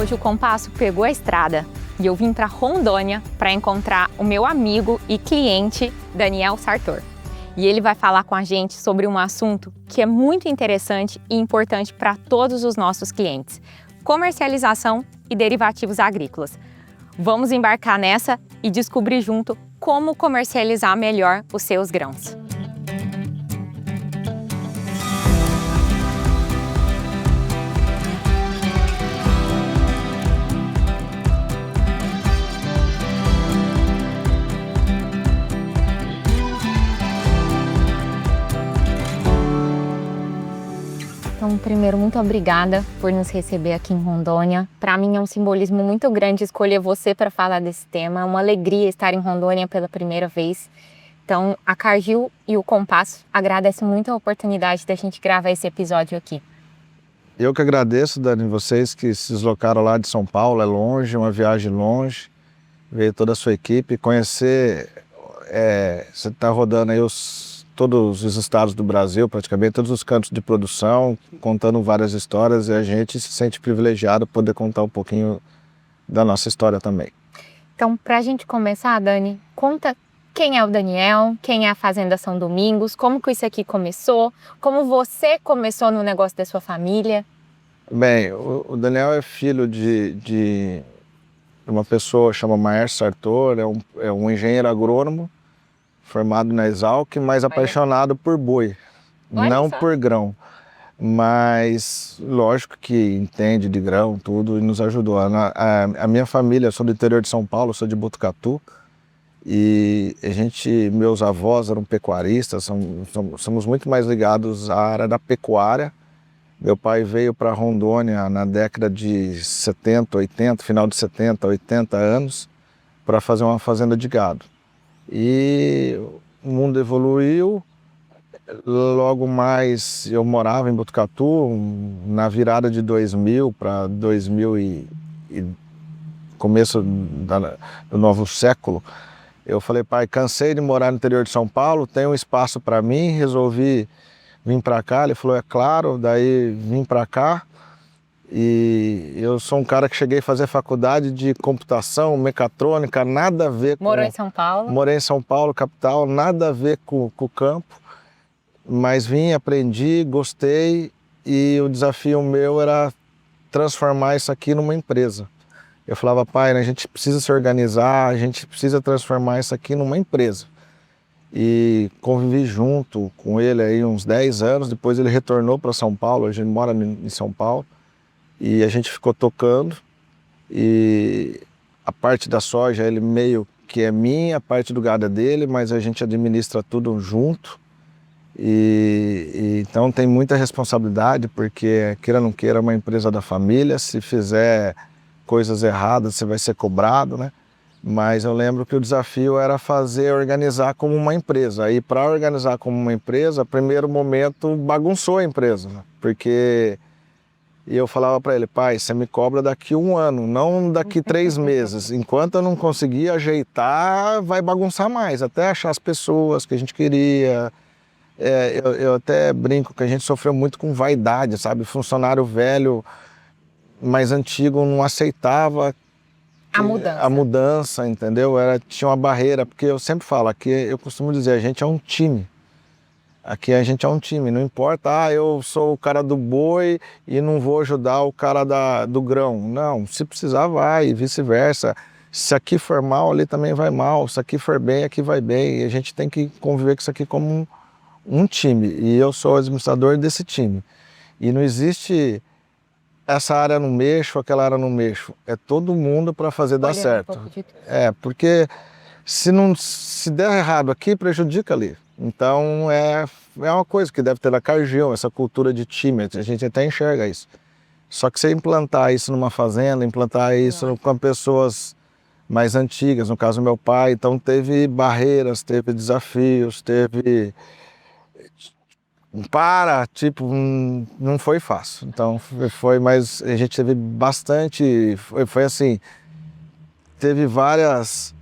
Hoje o Compasso pegou a estrada e eu vim para Rondônia para encontrar o meu amigo e cliente Daniel Sartor. E ele vai falar com a gente sobre um assunto que é muito interessante e importante para todos os nossos clientes: comercialização e derivativos agrícolas. Vamos embarcar nessa e descobrir junto como comercializar melhor os seus grãos. Então, primeiro, muito obrigada por nos receber aqui em Rondônia. Para mim é um simbolismo muito grande escolher você para falar desse tema. É uma alegria estar em Rondônia pela primeira vez. Então, a Cargill e o Compasso agradecem muito a oportunidade da gente gravar esse episódio aqui. Eu que agradeço, Dani, vocês que se deslocaram lá de São Paulo, é longe, uma viagem longe. Veio toda a sua equipe conhecer, você está rodando aí todos os estados do Brasil, praticamente todos os cantos de produção, contando várias histórias, e a gente se sente privilegiado poder contar um pouquinho da nossa história também. Então, para a gente começar, Dani, conta quem é o Daniel, quem é a Fazenda São Domingos, como que isso aqui começou, como você começou no negócio da sua família. Bem, o Daniel é filho de uma pessoa chamada Maercio Sartor, é um engenheiro agrônomo, formado na Exalc, mas apaixonado por boi, não por grão. Mas lógico que entende de grão, tudo, e nos ajudou. A minha família, eu sou do interior de São Paulo, sou de Botucatu, e meus avós eram pecuaristas, somos muito mais ligados à área da pecuária. Meu pai veio para Rondônia na década de 70, 80, final de 70, 80 anos, para fazer uma fazenda de gado. E o mundo evoluiu, logo mais eu morava em Botucatu, na virada de 2000 para 2000 e começo do novo século. Eu falei, pai, cansei de morar no interior de São Paulo, tem um espaço para mim, resolvi vir para cá. Ele falou, é claro, daí vim para cá. E eu sou um cara que cheguei a fazer faculdade de computação, mecatrônica, nada a ver com... Morou em São Paulo? Morei em São Paulo, capital, nada a ver com o campo. Mas vim, aprendi, gostei, e o desafio meu era transformar isso aqui numa empresa. Eu falava, pai, a gente precisa se organizar, a gente precisa transformar isso aqui numa empresa. E convivi junto com ele aí uns 10 anos, depois ele retornou para São Paulo, a gente mora em São Paulo. E a gente ficou tocando, e a parte da soja ele meio que é minha, a parte do gado é dele, mas a gente administra tudo junto. Então tem muita responsabilidade, porque queira ou não queira é uma empresa da família, se fizer coisas erradas você vai ser cobrado, né? Mas eu lembro que o desafio era organizar como uma empresa. Aí para organizar como uma empresa, primeiro momento bagunçou a empresa, né? Porque... E eu falava para ele, pai, você me cobra daqui 1 ano, não daqui 3 meses. Enquanto eu não conseguir ajeitar, vai bagunçar mais, até achar as pessoas que a gente queria. Eu até brinco que a gente sofreu muito com vaidade, sabe? Funcionário velho, mais antigo, não aceitava a mudança, entendeu? Tinha uma barreira, porque eu sempre falo, aqui eu costumo dizer, a gente é um time. Aqui a gente é um time, não importa, eu sou o cara do boi e não vou ajudar o cara do grão. Não, se precisar vai, e vice-versa. Se aqui for mal, ali também vai mal. Se aqui for bem, aqui vai bem. E a gente tem que conviver com isso aqui como um time. E eu sou o administrador desse time. E não existe essa área não mexo, aquela área não mexo. É todo mundo para fazer dar certo. Porque se der errado aqui, prejudica ali. Então é uma coisa que deve ter na Cargill, essa cultura de time, a gente até enxerga isso. Só que você implantar isso numa fazenda, implantar isso com pessoas mais antigas, no caso meu pai, então teve barreiras, teve desafios, teve... não foi fácil. Então mas a gente teve bastante, foi assim, teve várias...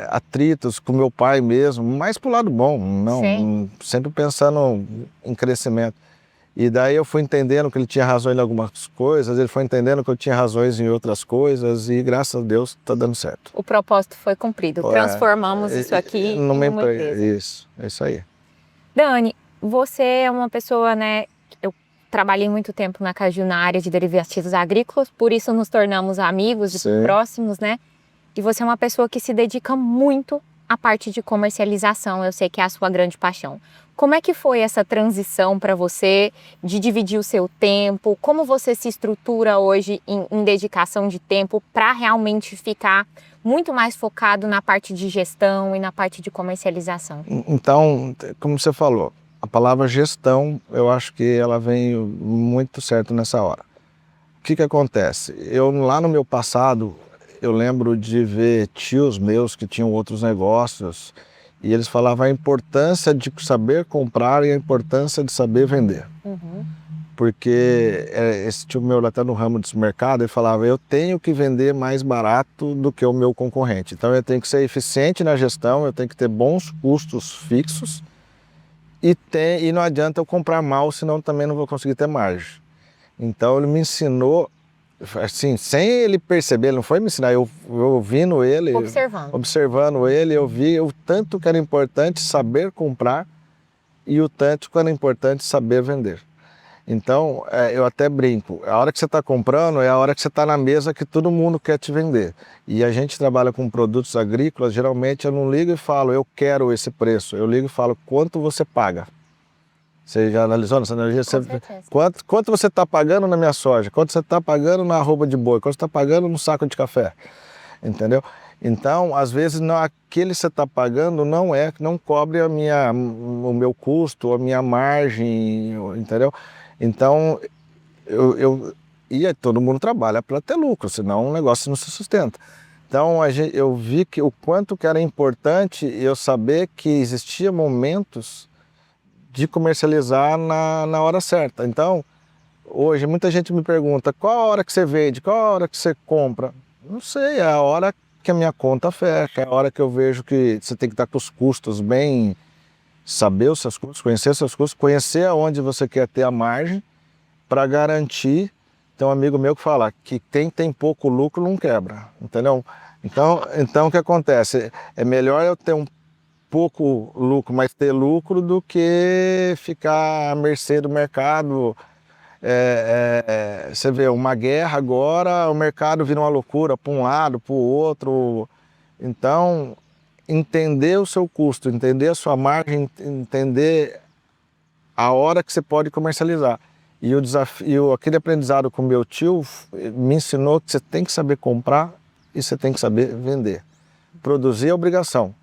atritos com meu pai mesmo, mais pro lado bom, não, sempre pensando em crescimento. E daí eu fui entendendo que ele tinha razão em algumas coisas, ele foi entendendo que eu tinha razões em outras coisas e graças a Deus está dando certo. O propósito foi cumprido, transformamos isso aqui em uma empresa. Isso aí. Dani, você é uma pessoa, né, eu trabalhei muito tempo na Caju na área de derivativos agrícolas, por isso nos tornamos amigos e próximos, né? E você é uma pessoa que se dedica muito à parte de comercialização, eu sei que é a sua grande paixão. Como é que foi essa transição para você de dividir o seu tempo? Como você se estrutura hoje em dedicação de tempo para realmente ficar muito mais focado na parte de gestão e na parte de comercialização? Então, como você falou, a palavra gestão, eu acho que ela vem muito certo nessa hora. O que acontece? Eu, lá no meu passado, eu lembro de ver tios meus que tinham outros negócios e eles falavam a importância de saber comprar e a importância de saber vender. Porque esse tio meu até no ramo desse mercado, ele falava, eu tenho que vender mais barato do que o meu concorrente. Então eu tenho que ser eficiente na gestão, eu tenho que ter bons custos fixos e não adianta eu comprar mal, senão também não vou conseguir ter margem. Então ele me ensinou, assim, sem ele perceber, ele não foi me ensinar, eu ouvindo ele, observando ele, eu vi o tanto que era importante saber comprar e o tanto que era importante saber vender. Então, eu até brinco, a hora que você está comprando é a hora que você está na mesa que todo mundo quer te vender. E a gente trabalha com produtos agrícolas, geralmente eu não ligo e falo, eu quero esse preço. Eu ligo e falo, quanto você paga? Você já analisou nessa energia? Quanto você está pagando na minha soja? Quanto você está pagando na arroba de boi? Quanto você está pagando no saco de café? Entendeu? Então, às vezes, aquele que você está pagando não cobre o meu custo, a minha margem, entendeu? Então, todo mundo trabalha para ter lucro, senão o negócio não se sustenta. Então, eu vi que o quanto que era importante eu saber que existia momentos de comercializar na hora certa. Então, hoje muita gente me pergunta, qual a hora que você vende, qual a hora que você compra? Não sei, é a hora que a minha conta fecha, é a hora que eu vejo que você tem que estar com os custos bem, saber os seus custos, conhecer os seus custos, conhecer aonde você quer ter a margem para garantir. Tem um amigo meu que fala que quem tem pouco lucro não quebra, entendeu? Então o que acontece? É melhor eu ter um pouco lucro, mas ter lucro do que ficar à mercê do mercado. Você vê, uma guerra agora, o mercado vira uma loucura para um lado, para o outro. Então, entender o seu custo, entender a sua margem, entender a hora que você pode comercializar. E o desafio, aquele aprendizado com meu tio me ensinou que você tem que saber comprar e você tem que saber vender. Produzir é obrigação.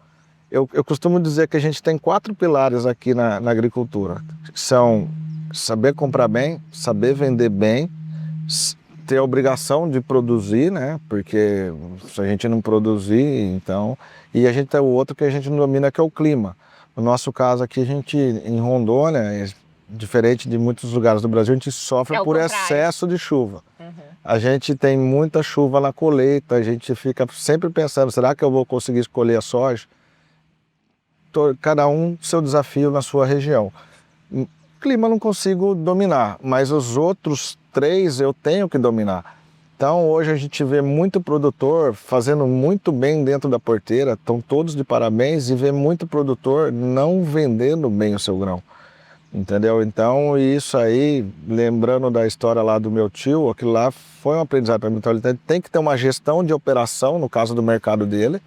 Eu costumo dizer que a gente tem 4 pilares aqui na agricultura, que são saber comprar bem, saber vender bem, ter a obrigação de produzir, né? Porque se a gente não produzir, então... E a gente tem o outro que a gente não domina, que é o clima. No nosso caso aqui, em Rondônia, diferente de muitos lugares do Brasil, a gente sofre por excesso de chuva. A gente tem muita chuva na colheita, a gente fica sempre pensando, será que eu vou conseguir escolher a soja? Cada um seu desafio na sua região. O clima eu não consigo dominar, mas os outros 3 eu tenho que dominar. Então hoje a gente vê muito produtor fazendo muito bem dentro da porteira, estão todos de parabéns, e vê muito produtor não vendendo bem o seu grão. Entendeu? Então isso aí, lembrando da história lá do meu tio, aquilo lá foi um aprendizado para mim. Então ele tem que ter uma gestão de operação, no caso do mercado dele,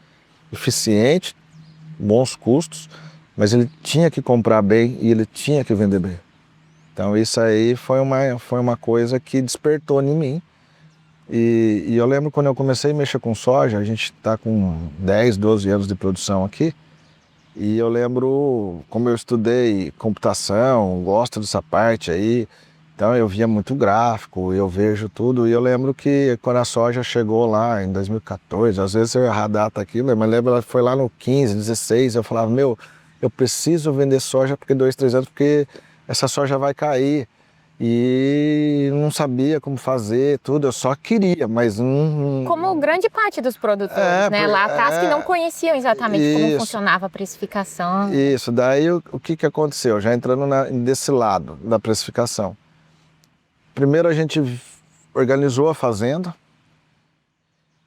eficiente, bons custos, mas ele tinha que comprar bem e ele tinha que vender bem. Então isso aí foi uma coisa que despertou em mim. E eu lembro quando eu comecei a mexer com soja, a gente está com 10, 12 anos de produção aqui, e eu lembro como eu estudei computação, gosto dessa parte aí, então eu via muito gráfico, eu vejo tudo, e eu lembro que quando a soja chegou lá em 2014, às vezes eu errar a data aqui, mas lembro ela foi lá no 15, 16, eu falava, eu preciso vender soja porque 2, 3 anos, porque essa soja vai cair. e não sabia como fazer, tudo, eu só queria, mas não... Como grande parte dos produtores, né? Lá atrás que não conheciam exatamente como funcionava a precificação. Isso, daí o que aconteceu? Já entrando desse lado da precificação. Primeiro a gente organizou a fazenda,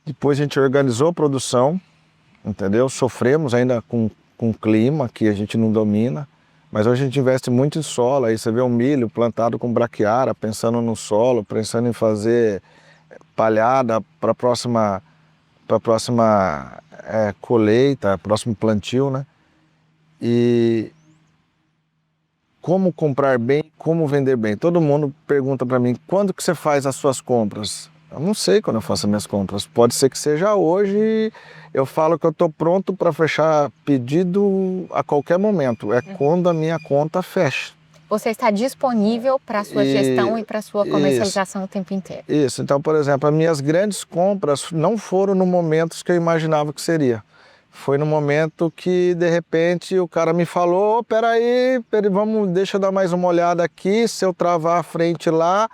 depois a gente organizou a produção, entendeu? Sofremos ainda com o clima que a gente não domina, mas hoje a gente investe muito em solo. Aí você vê um milho plantado com braquiária, pensando no solo, pensando em fazer palhada para a próxima colheita, próximo plantio, né? E como comprar bem, como vender bem. Todo mundo pergunta para mim, quando que você faz as suas compras? Eu não sei quando eu faço as minhas compras. Pode ser que seja hoje. Eu falo que eu estou pronto para fechar pedido a qualquer momento. É quando a minha conta fecha. Você está disponível para a sua gestão e para a sua comercialização o tempo inteiro. Isso. Então, por exemplo, as minhas grandes compras não foram no momento que eu imaginava que seria. Foi no momento que, de repente, o cara me falou, peraí, deixa eu dar mais uma olhada aqui, se eu travar a frente lá,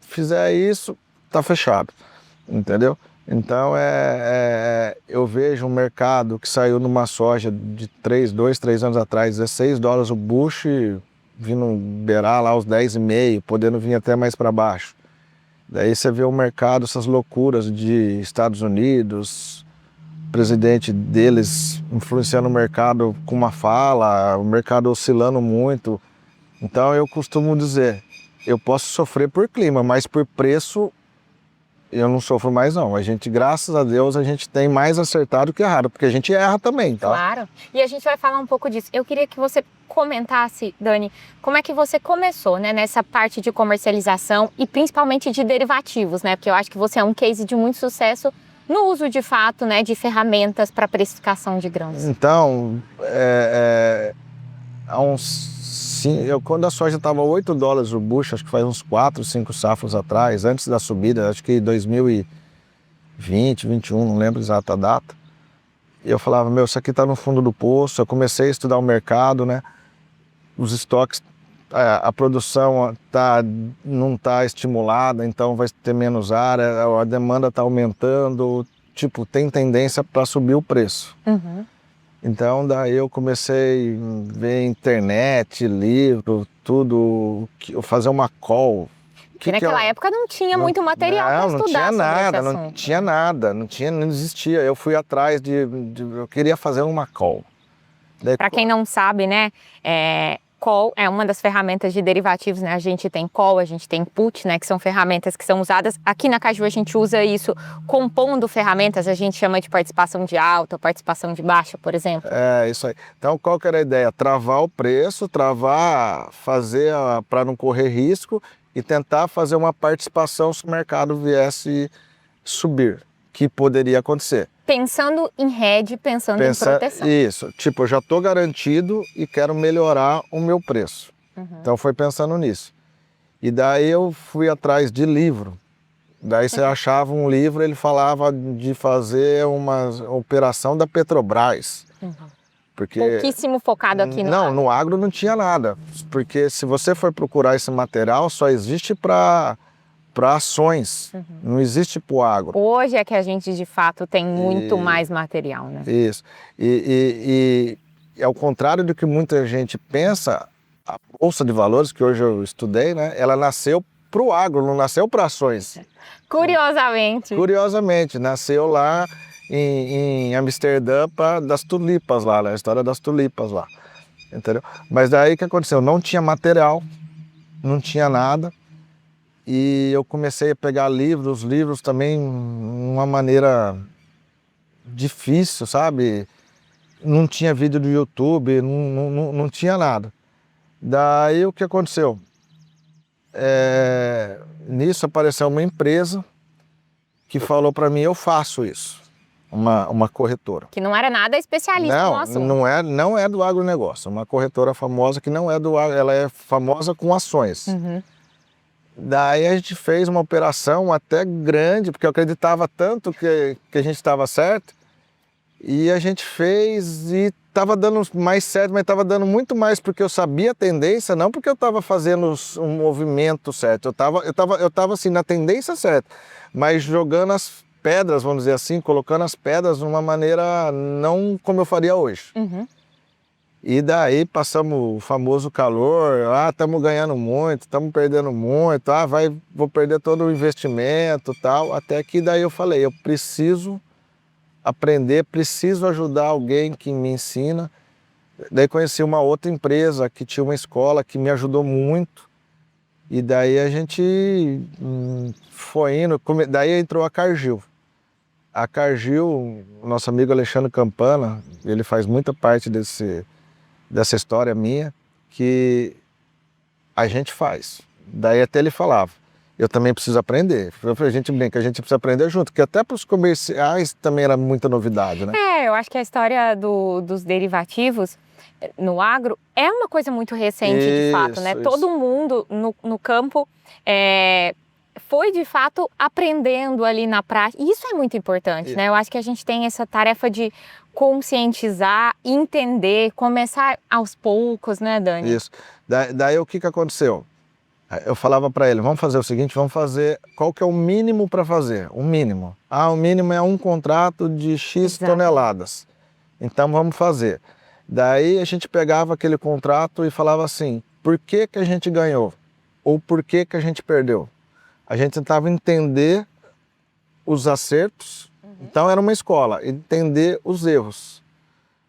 fizer isso, tá fechado, entendeu? Então, eu vejo um mercado que saiu numa soja de 3 anos atrás, $16 o bucho, vindo beirar lá os 10,5, podendo vir até mais para baixo. Daí você vê o mercado, essas loucuras de Estados Unidos, o presidente deles influenciando o mercado com uma fala, o mercado oscilando muito. Então eu costumo dizer, eu posso sofrer por clima, mas por preço eu não sofro mais não. A gente, graças a Deus, a gente tem mais acertado que errado, porque a gente erra também, tá? Claro. E a gente vai falar um pouco disso. Eu queria que você comentasse, Dani, como é que você começou, né, nessa parte de comercialização e principalmente de derivativos, né? Porque eu acho que você é um case de muito sucesso no uso de fato, né, de ferramentas para precificação de grãos. Então, quando a soja estava $8 o bucho, acho que faz uns 4, 5 safras atrás, antes da subida, acho que 2020, 2021, não lembro a exata data, eu falava, meu, isso aqui está no fundo do poço. Eu comecei a estudar o mercado, né? Os estoques, a produção não está estimulada, então vai ter menos área, a demanda está aumentando, tipo, tem tendência para subir o preço. Uhum. Então daí eu comecei a ver internet, livro, tudo, fazer uma call. Que naquela época não tinha muito material para estudar sobre esse assunto. Não existia. Eu fui atrás eu queria fazer uma call. Para quem não sabe, né, call é uma das ferramentas de derivativos, né? A gente tem call, a gente tem put, né, que são ferramentas que são usadas. Aqui na Caju a gente usa isso compondo ferramentas, a gente chama de participação de alta, participação de baixa, por exemplo. É, isso aí. Então, qual que era a ideia? Travar o preço, fazer para não correr risco e tentar fazer uma participação se o mercado viesse subir, que poderia acontecer. Pensando em hedge, pensando em proteção. Isso, tipo, eu já estou garantido e quero melhorar o meu preço. Uhum. Então foi pensando nisso. E daí eu fui atrás de livro. Daí você achava um livro, ele falava de fazer uma operação da Petrobras. Uhum. Porque, pouquíssimo focado aqui no agro. No agro não tinha nada. Porque se você for procurar esse material, só existe para ações, não existe para o agro. Hoje é que a gente, de fato, tem muito mais material, né? Isso. E ao contrário do que muita gente pensa, a Bolsa de Valores, que hoje eu estudei, né, ela nasceu para o agro, não nasceu para ações. Curiosamente. Curiosamente, nasceu lá em Amsterdã das tulipas lá, a história das tulipas lá, entendeu? Mas daí o que aconteceu? Não tinha material, não tinha nada, e eu comecei a pegar livros também de uma maneira difícil, sabe? Não tinha vídeo do YouTube, não tinha nada. Daí o que aconteceu? Nisso apareceu uma empresa que falou para mim, eu faço isso. Uma corretora. Que não era nada especialista no assunto. Não é do agronegócio. Uma corretora famosa que não é do agro, ela é famosa com ações. Uhum. Daí a gente fez uma operação até grande, porque eu acreditava tanto que a gente estava certo, E a gente fez e estava dando mais certo, mas estava dando muito mais porque eu sabia a tendência, não porque eu estava fazendo um movimento certo. Eu tava assim, na tendência certa, mas jogando as pedras, vamos dizer assim, colocando as pedras de uma maneira não como eu faria hoje. E daí passamos o famoso calor, estamos ganhando muito, estamos perdendo muito, vou perder todo o investimento e tal. Até que daí eu falei, eu preciso aprender, preciso ajudar alguém que me ensina. Daí conheci uma outra empresa que tinha uma escola que me ajudou muito. E daí a gente foi indo, daí entrou a Cargill. A Cargill, o nosso amigo Alexandre Campana, ele faz muita parte dessa história minha, que a gente faz. Daí até ele falava, eu também preciso aprender. A gente brinca, a gente precisa aprender junto, porque até para os comerciais também era muita novidade, né? Eu acho que a história dos derivativos no agro é uma coisa muito recente, de fato, né? Todo mundo no campo foi, de fato, aprendendo ali na prática. E isso é muito importante, né? Eu acho que a gente tem essa tarefa de conscientizar, entender, começar aos poucos, né, Dani? Isso. Daí o que aconteceu? Eu falava para ele, vamos fazer o seguinte, vamos fazer, qual que é o mínimo para fazer? O mínimo. O mínimo é um contrato de X toneladas. Então vamos fazer. Daí a gente pegava aquele contrato e falava assim, por que que a gente ganhou? Ou por que que a gente perdeu? A gente tentava entender os acertos, então era uma escola, entender os erros,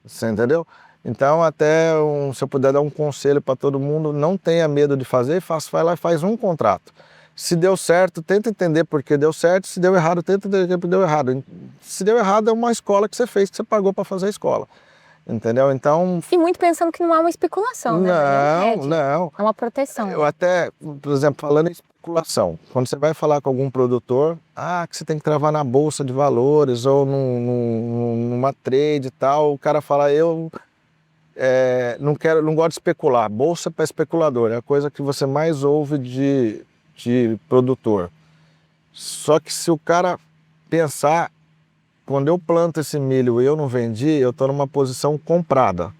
você entendeu? Então até, se eu puder dar um conselho para todo mundo, não tenha medo de fazer, vai lá e faz um contrato. Se deu certo, tenta entender por que deu certo, se deu errado, tenta entender por que deu errado. Se deu errado, é uma escola que você fez, que você pagou para fazer a escola. Entendeu? Então... E muito pensando que não é uma especulação, né? Não. É uma proteção. Eu até, por exemplo, falando em especulação, quando você vai falar com algum produtor, que você tem que travar na bolsa de valores ou numa trade e tal, o cara fala, eu não gosto de especular, bolsa para especulador, é a coisa que você mais ouve de produtor. Só que se o cara pensar, quando eu planto esse milho e eu não vendi, eu estou numa posição comprada.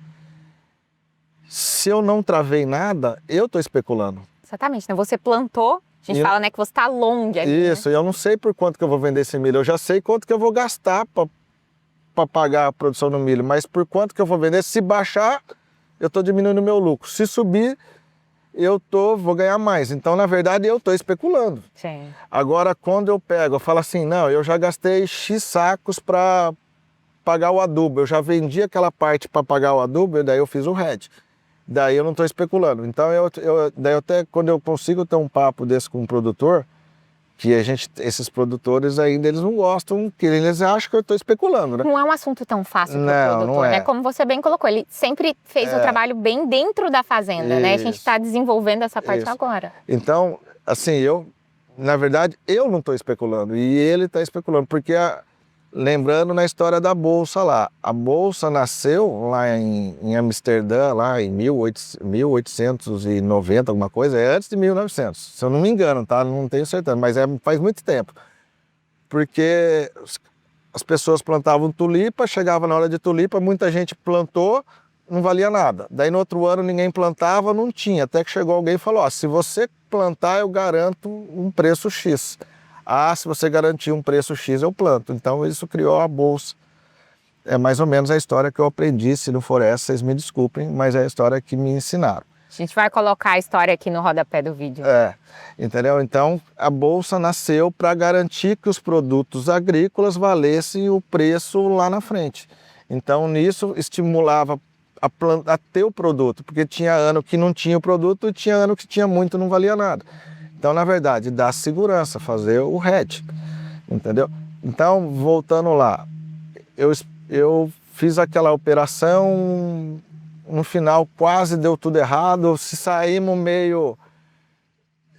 Se eu não travei nada, eu estou especulando. Exatamente, né? Você plantou, a gente fala, né, que você está long ali. Isso, né? Eu não sei por quanto que eu vou vender esse milho, eu já sei quanto que eu vou gastar para pagar a produção do milho, mas por quanto que eu vou vender, se baixar, eu estou diminuindo o meu lucro. Se subir, vou ganhar mais. Então, na verdade, eu estou especulando. Sim. Agora, quando eu falo assim, não, eu já gastei X sacos para pagar o adubo, eu já vendi aquela parte para pagar o adubo, e daí eu fiz o hedge. Daí eu não estou especulando. Então, daí até quando eu consigo ter um papo desse com um produtor, que esses produtores ainda eles não gostam, que eles acham que eu estou especulando, né? Não é um assunto tão fácil para o produtor, não é. né? Como você bem colocou, ele sempre fez o trabalho bem dentro da fazenda, né? A gente está desenvolvendo essa parte agora. Então, assim, na verdade, eu não estou especulando e ele está especulando, porque lembrando na história da bolsa lá, a bolsa nasceu lá em Amsterdã, lá em 1890, alguma coisa, antes de 1900, se eu não me engano, tá? Não tenho certeza, mas faz muito tempo. Porque as pessoas plantavam tulipa, chegava na hora de tulipa, muita gente plantou, não valia nada. Daí no outro ano ninguém plantava, não tinha, até que chegou alguém e falou, se você plantar eu garanto um preço X. Se você garantir um preço X, eu planto. Então, isso criou a bolsa. É mais ou menos a história que eu aprendi. Se não for essa, vocês me desculpem, mas é a história que me ensinaram. A gente vai colocar a história aqui no rodapé do vídeo. Entendeu? Então, a bolsa nasceu para garantir que os produtos agrícolas valessem o preço lá na frente. Então, nisso, estimulava a ter o produto, porque tinha ano que não tinha o produto e tinha ano que tinha muito e não valia nada. Então, na verdade, dá segurança, fazer o hedge, entendeu? Então, voltando lá, eu fiz aquela operação, no final quase deu tudo errado, se saímos meio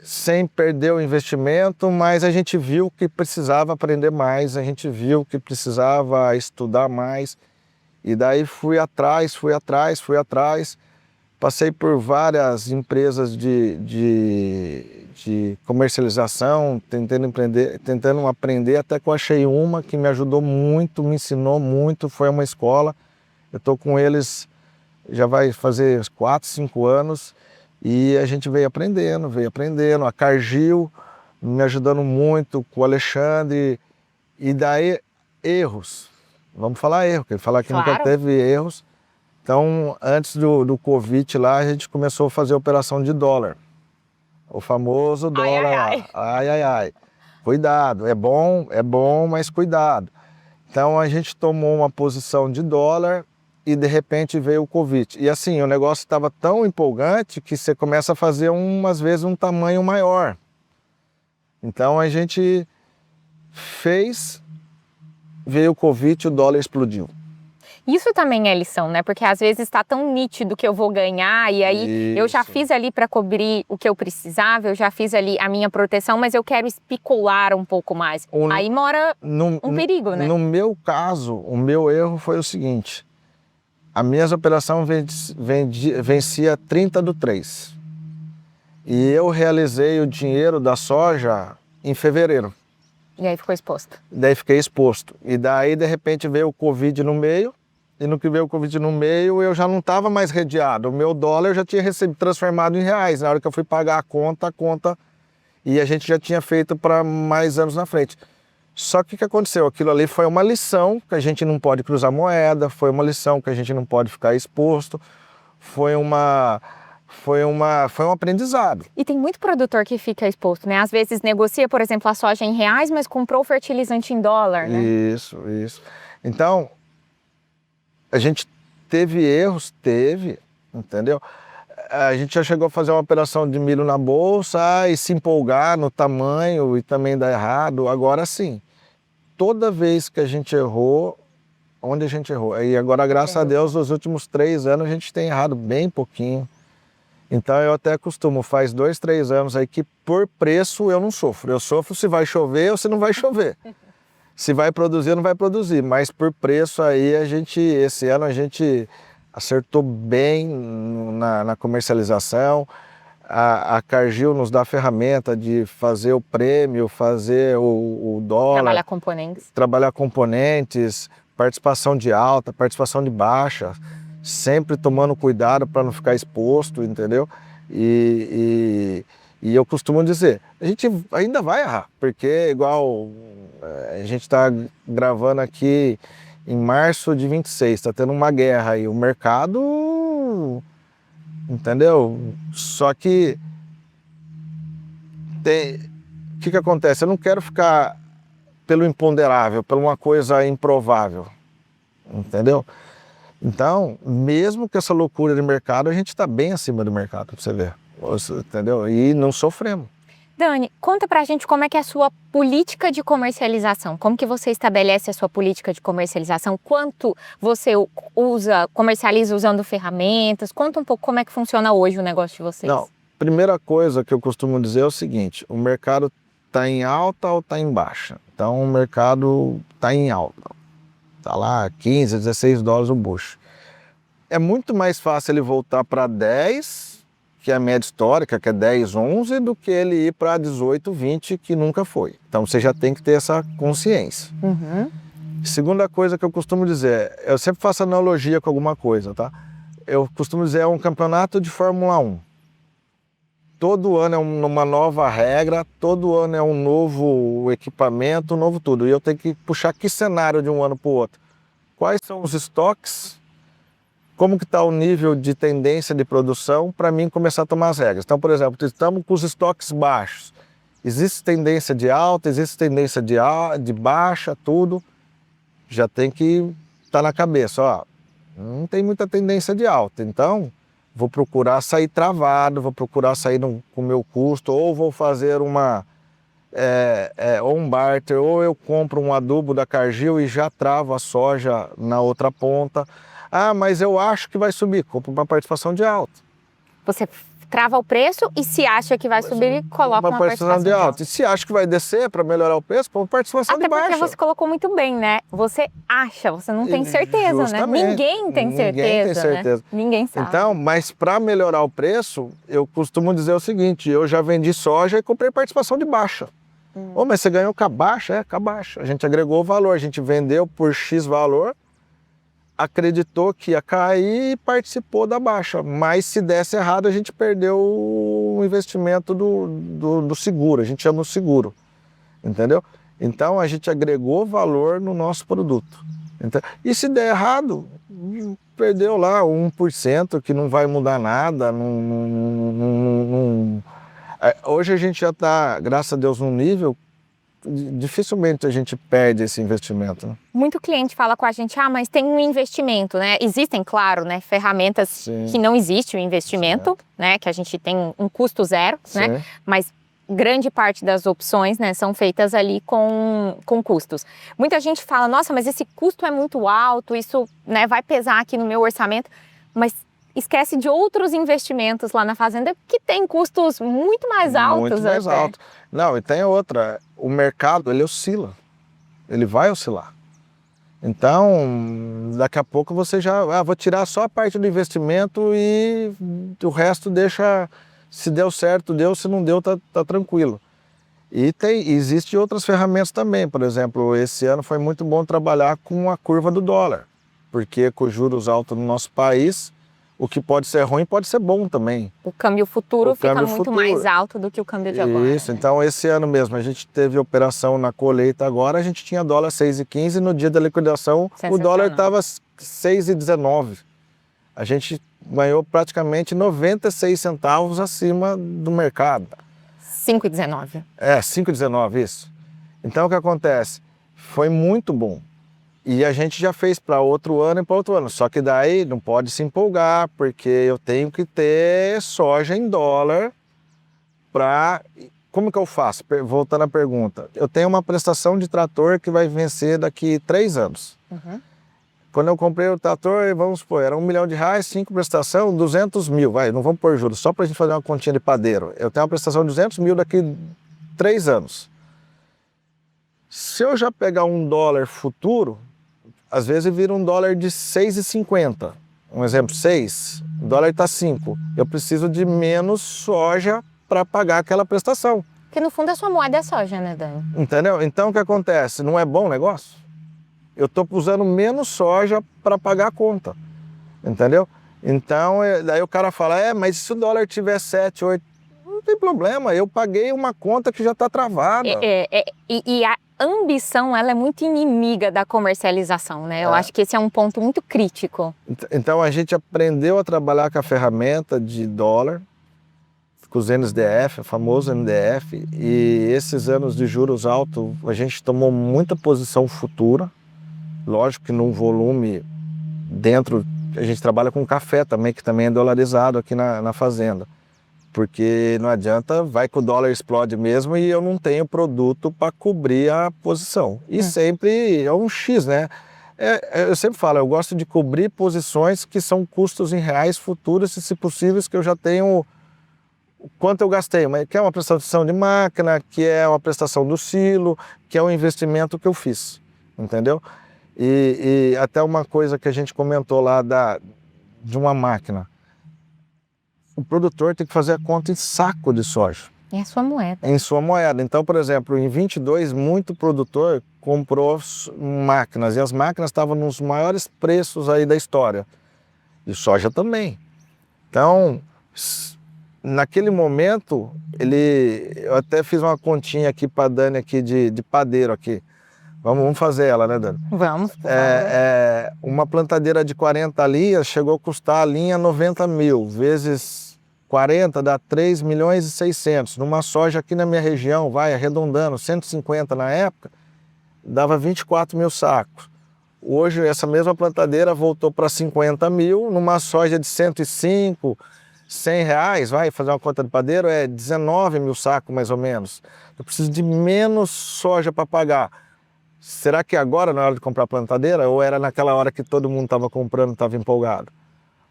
sem perder o investimento, mas a gente viu que precisava aprender mais, a gente viu que precisava estudar mais, e daí fui atrás, Passei por várias empresas de comercialização, tentando aprender, até que eu achei uma que me ajudou muito, me ensinou muito, foi uma escola. Eu estou com eles, já vai fazer 4, 5 anos, e a gente veio aprendendo. A Cargill me ajudando muito, com o Alexandre, e daí erros. Vamos falar erro, porque falar que nunca teve erros. Então, antes do Covid lá, a gente começou a fazer operação de dólar. O famoso dólar. Ai. Cuidado, é bom, mas cuidado. Então, a gente tomou uma posição de dólar e, de repente, veio o Covid. E assim, o negócio estava tão empolgante que você começa a fazer, às vezes, um tamanho maior. Então, a gente fez, veio o Covid e o dólar explodiu. Isso também é lição, né? Porque às vezes está tão nítido que eu vou ganhar e aí eu já fiz ali para cobrir o que eu precisava, eu já fiz ali a minha proteção, mas eu quero especular um pouco mais. Aí mora um perigo, né? No meu caso, o meu erro foi o seguinte: a minha operação vencia 30/3 e eu realizei o dinheiro da soja em fevereiro. E aí ficou exposto. Daí fiquei exposto. E daí, de repente, veio o Covid no meio. E no que veio o Covid no meio, eu já não estava mais redeado. O meu dólar eu já tinha transformado em reais. Na hora que eu fui pagar a conta... E a gente já tinha feito para mais anos na frente. Só que o que aconteceu? Aquilo ali foi uma lição, que a gente não pode cruzar moeda, foi uma lição que a gente não pode ficar exposto, foi um aprendizado. E tem muito produtor que fica exposto, né? Às vezes negocia, por exemplo, a soja em reais, mas comprou o fertilizante em dólar, né? Isso. Então, a gente teve erros, entendeu? A gente já chegou a fazer uma operação de milho na bolsa e se empolgar no tamanho e também dar errado. Agora sim, toda vez que a gente errou, onde a gente errou? E agora, graças a Deus, nos últimos 3 anos a gente tem errado bem pouquinho. Então eu até costumo, faz 2, 3 anos aí que por preço eu não sofro. Eu sofro se vai chover ou se não vai chover. Se vai produzir ou não vai produzir, mas por preço aí esse ano a gente acertou bem na comercialização. A Cargill nos dá a ferramenta de fazer o prêmio, fazer o dólar. Trabalhar componentes, participação de alta, participação de baixa, sempre tomando cuidado para não ficar exposto, entendeu? E eu costumo dizer, a gente ainda vai errar, porque igual a gente está gravando aqui em março de 26, está tendo uma guerra aí, o mercado, entendeu? Só que o que acontece? Eu não quero ficar pelo imponderável, por uma coisa improvável, entendeu? Então, mesmo com essa loucura de mercado, a gente está bem acima do mercado, para você ver, entendeu? E não sofremos. Dani, conta pra gente como é que é a sua política de comercialização. Como que você estabelece a sua política de comercialização? Quanto você comercializa usando ferramentas? Conta um pouco como é que funciona hoje o negócio de vocês. Não, primeira coisa que eu costumo dizer é o seguinte: o mercado está em alta ou está em baixa? Então o mercado está em alta. Está lá 15, 16 dólares o bucho. É muito mais fácil ele voltar para 10, que é a média histórica, que é 10, 11, do que ele ir para 18, 20, que nunca foi. Então você já tem que ter essa consciência. Segunda coisa que eu costumo dizer, eu sempre faço analogia com alguma coisa, tá? Eu costumo dizer, é um campeonato de Fórmula 1. Todo ano é uma nova regra, todo ano é um novo equipamento, um novo tudo. E eu tenho que puxar que cenário de um ano para o outro. Quais são os estoques? Como que está o nível de tendência de produção para mim começar a tomar as regras? Então, por exemplo, estamos com os estoques baixos. Existe tendência de alta, existe tendência de baixa, tudo. Já tem que estar na cabeça, ó, não tem muita tendência de alta, então vou procurar sair travado, vou procurar sair com o meu custo, ou vou fazer ou um barter, ou eu compro um adubo da Cargill e já travo a soja na outra ponta. Ah, mas eu acho que vai subir, compro uma participação de alta. Você trava o preço e se acha que vai subir, coloca uma participação de alta. E se acha que vai descer para melhorar o preço, põe uma participação de baixa. Até porque você colocou muito bem, né? Você acha, você não tem certeza, justamente, né? Ninguém tem certeza. Né? Ninguém sabe. Então, mas para melhorar o preço, eu costumo dizer o seguinte, eu já vendi soja e comprei participação de baixa. Mas você ganhou com a baixa? É, com a baixa. A gente agregou o valor, a gente vendeu por X valor, acreditou que ia cair e participou da baixa. Mas se desse errado, a gente perdeu o investimento do seguro, a gente chama o seguro, entendeu? Então a gente agregou valor no nosso produto. Então, e se der errado, perdeu lá 1%, que não vai mudar nada. Hoje a gente já está, graças a Deus, num nível, dificilmente a gente perde esse investimento. Né? Muito cliente fala com a gente, mas tem um investimento, né? Existem, claro, né, ferramentas que não existe o investimento, né? Que a gente tem um custo zero, né? Mas grande parte das opções, né, são feitas ali com custos. Muita gente fala, nossa, mas esse custo é muito alto, isso, né, vai pesar aqui no meu orçamento, mas esquece de outros investimentos lá na fazenda que tem custos muito mais altos. Muito mais alto. Não, e tem outra, o mercado, ele oscila, ele vai oscilar. Então, daqui a pouco você já, vou tirar só a parte do investimento e o resto deixa, se deu certo, deu, se não deu, tá tranquilo. E existe outras ferramentas também, por exemplo, esse ano foi muito bom trabalhar com a curva do dólar, porque com os juros altos no nosso país, o que pode ser ruim pode ser bom também. O câmbio futuro fica muito mais alto do que o câmbio de agora. Isso, né? Então esse ano mesmo, a gente teve operação na colheita agora, a gente tinha dólar 6,15, no dia da liquidação o dólar estava 6,19. A gente ganhou praticamente 96 centavos acima do mercado. 5,19. 5,19, isso. Então o que acontece? Foi muito bom. E a gente já fez para outro ano e para outro ano. Só que daí não pode se empolgar, porque eu tenho que ter soja em dólar para... Como que eu faço? Voltando à pergunta. Eu tenho uma prestação de trator que vai vencer daqui 3 anos. Quando eu comprei o trator, vamos supor, era R$1 milhão, 5 prestação, 200 mil. Não vamos pôr juros, só para a gente fazer uma continha de padeiro. Eu tenho uma prestação de 200 mil daqui 3 anos. Se eu já pegar um dólar futuro, às vezes vira um dólar de 6,50. Um exemplo, 6, o dólar está 5. Eu preciso de menos soja para pagar aquela prestação. Porque no fundo a sua moeda é soja, né, Dani? Entendeu? Então o que acontece? Não é bom o negócio? Eu estou usando menos soja para pagar a conta. Entendeu? Então, daí o cara fala, mas se o dólar tiver 7, 8, não tem problema, eu paguei uma conta que já está travada. E a ambição, ela é muito inimiga da comercialização, né? Eu acho que esse é um ponto muito crítico. Então a gente aprendeu a trabalhar com a ferramenta de dólar, com os NDF, o famoso NDF, e esses anos de juros altos a gente tomou muita posição futura, lógico que num volume dentro, a gente trabalha com café também, que também é dolarizado aqui na fazenda. Porque não adianta, vai que o dólar explode mesmo e eu não tenho produto para cobrir a posição. E sempre é um X, né? Eu sempre falo, eu gosto de cobrir posições que são custos em reais futuros e, se possível, que eu já tenho o quanto eu gastei, mas que é uma prestação de máquina, que é uma prestação do silo, que é um investimento que eu fiz, entendeu? E até uma coisa que a gente comentou lá de uma máquina. O produtor tem que fazer a conta em saco de soja. Em a sua moeda. Em sua moeda. Então, por exemplo, em 22, muito produtor comprou máquinas, e as máquinas estavam nos maiores preços aí da história. E soja também. Então, naquele momento, eu até fiz uma continha aqui para a Dani aqui de padeiro aqui. Vamos fazer ela, né, Dani? Vamos. Uma plantadeira de 40 linhas chegou a custar a linha 90 mil, vezes 40 dá 3 milhões e 600. Numa soja aqui na minha região, arredondando, 150 na época, dava 24 mil sacos. Hoje essa mesma plantadeira voltou para 50 mil, numa soja de 105, 100 reais, fazer uma conta de padeiro, 19 mil sacos mais ou menos. Eu preciso de menos soja para pagar. Será que agora, na hora de comprar plantadeira, ou era naquela hora que todo mundo estava comprando, estava empolgado?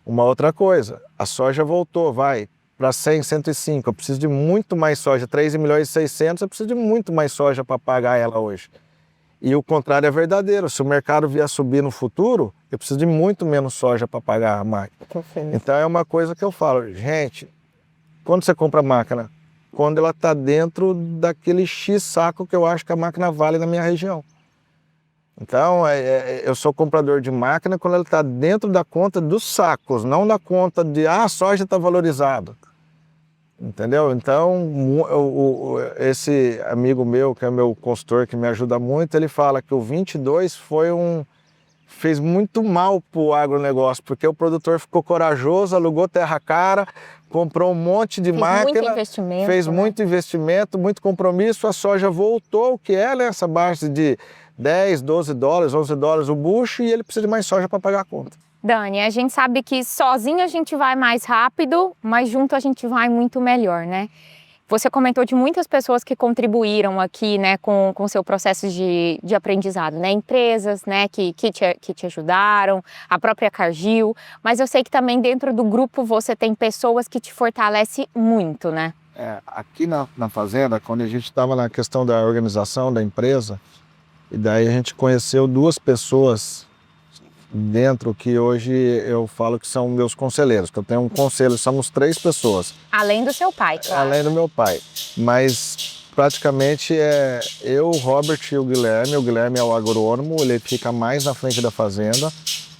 Uma outra coisa, a soja voltou, para 100, 105. Eu preciso de muito mais soja. 3 milhões e 600, eu preciso de muito mais soja para pagar ela hoje. E o contrário é verdadeiro. Se o mercado vier subir no futuro, eu preciso de muito menos soja para pagar a máquina. Então é uma coisa que eu falo, gente, quando você compra a máquina, quando ela está dentro daquele X saco que eu acho que a máquina vale na minha região. Então, eu sou comprador de máquina quando ela está dentro da conta dos sacos, não da conta de, a soja está valorizado. Entendeu? Então, esse amigo meu, que é meu consultor, que me ajuda muito, ele fala que o 22 fez muito mal para o agronegócio, porque o produtor ficou corajoso, alugou terra cara, comprou um monte de máquina, fez muito investimento, muito compromisso, a soja voltou, o que é nessa base de 10, 12 dólares, 11 dólares o bucho, e ele precisa de mais soja para pagar a conta. Dani, a gente sabe que sozinho a gente vai mais rápido, mas junto a gente vai muito melhor, né? Você comentou de muitas pessoas que contribuíram aqui, né, com o seu processo de aprendizado, né? Empresas, né, que te ajudaram, a própria Cargill, mas eu sei que também dentro do grupo você tem pessoas que te fortalecem muito, né? Aqui na fazenda, quando a gente estava na questão da organização da empresa, e daí a gente conheceu duas pessoas dentro que hoje eu falo que são meus conselheiros, que eu tenho um conselho, somos 3 pessoas. Além do seu pai, claro. Além do meu pai, mas praticamente é eu, o Robert e o Guilherme é o agrônomo, ele fica mais na frente da fazenda,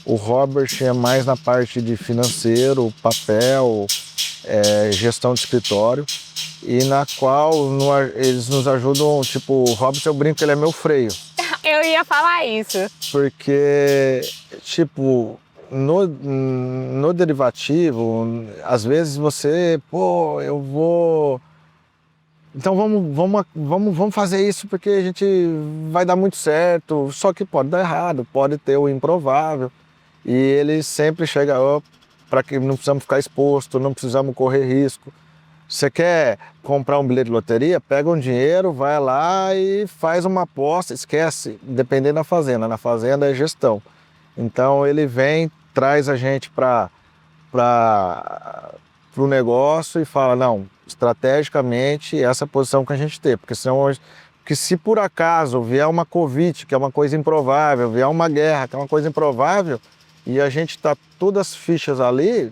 o Robert é mais na parte de financeiro, papel, gestão de escritório, e na qual eles nos ajudam, tipo, o Robert, eu brinco que ele é meu freio. Eu ia falar isso. Porque, tipo, no derivativo, às vezes você, eu vou... Então vamos fazer isso porque a gente vai dar muito certo, só que pode dar errado, pode ter o improvável. E ele sempre chega para que não precisamos ficar exposto, não precisamos correr risco. Você quer comprar um bilhete de loteria? Pega um dinheiro, vai lá e faz uma aposta, esquece, dependendo da fazenda. Na fazenda é gestão. Então ele vem, traz a gente para o negócio e fala, não, estrategicamente essa é a posição que a gente tem. Porque se por acaso vier uma Covid, que é uma coisa improvável, vier uma guerra, que é uma coisa improvável, e a gente está todas as fichas ali,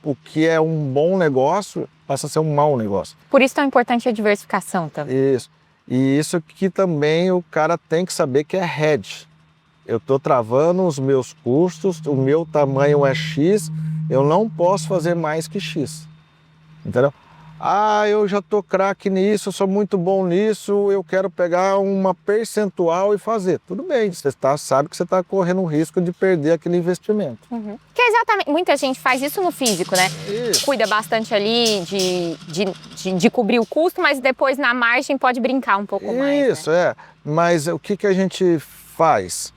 o que é um bom negócio passa a ser um mau negócio. Por isso é tão importante a diversificação também. Isso. E isso que também o cara tem que saber que é hedge. Eu estou travando os meus custos, o meu tamanho é X, eu não posso fazer mais que X. Entendeu? Eu já estou craque nisso, eu sou muito bom nisso, eu quero pegar uma percentual e fazer. Tudo bem, você sabe que você está correndo o risco de perder aquele investimento. Uhum. Que é exatamente, muita gente faz isso no físico, né? Isso. Cuida bastante ali de cobrir o custo, mas depois na margem pode brincar um pouco mais. Isso, né? Mas o que a gente faz?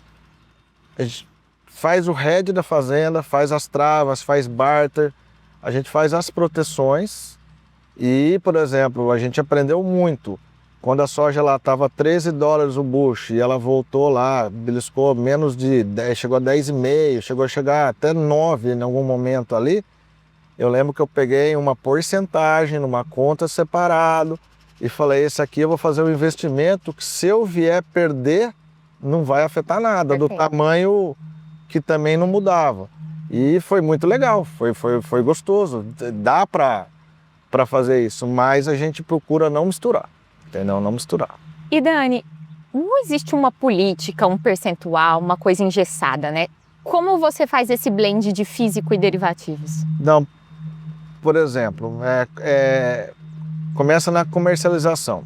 A gente faz o hedge da fazenda, faz as travas, faz barter, a gente faz as proteções. E, por exemplo, a gente aprendeu muito. Quando a soja estava 13 dólares o bucho e ela voltou lá, beliscou menos de 10, chegou a 10,5, chegou a chegar até 9 em algum momento ali. Eu lembro que eu peguei uma porcentagem numa conta separado e falei, esse aqui eu vou fazer um investimento que se eu vier perder, não vai afetar nada, do tamanho que também não mudava. E foi muito legal, foi gostoso, dá para fazer isso, mas a gente procura não misturar, entendeu? Não misturar. E Dani, não existe uma política, um percentual, uma coisa engessada, né? Como você faz esse blend de físico e derivativos? Não, por exemplo, começa na comercialização.